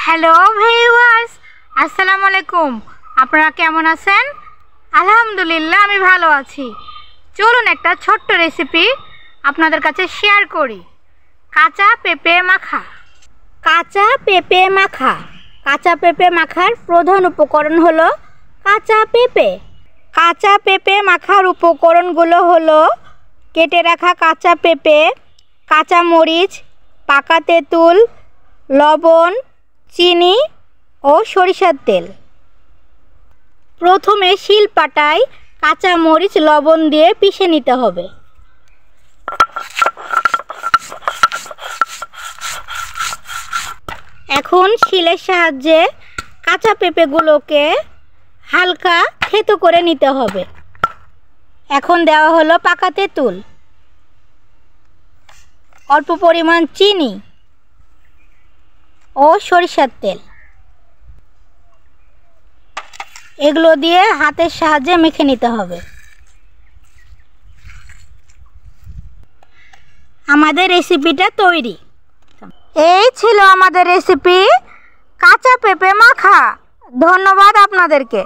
Hello viewers, আসসালামু আলাইকুম। আপনারা কেমন আছেন? আলহামদুলিল্লাহ, আমি ভালো আছি। চলুন একটা ছোট্ট রেসিপি আপনাদের কাছে শেয়ার করি। কাঁচা পেঁপে মাখা। কাঁচা পেঁপে মাখা। কাঁচা পেঁপে মাখার প্রধান উপকরণ হলো কাঁচা পেঁপে। কাঁচা পেঁপে মাখার উপকরণগুলো হলো কেটে রাখা কাঁচা পেঁপে, কাঁচা মরিচ, পাকা তেঁতুল, লবণ, চিনি ও সরিষার তেল। প্রথমে শিলপাটায় কাঁচা মরিচ লবণ দিয়ে পিষে নিতে হবে। এখন শিলের সাহায্যে কাঁচা পেঁপেগুলোকে হালকা থেতো করে নিতে হবে। এখন দেওয়া হলো পাকা তেঁতুল, অল্প পরিমাণ চিনি ও সরিষার তেল। এগুলো দিয়ে হাতের সাহায্যে মেখে নিতে হবে। আমাদের রেসিপিটা তৈরি। এই ছিল আমাদের রেসিপি কাঁচা পেঁপে মাখা। ধন্যবাদ আপনাদেরকে।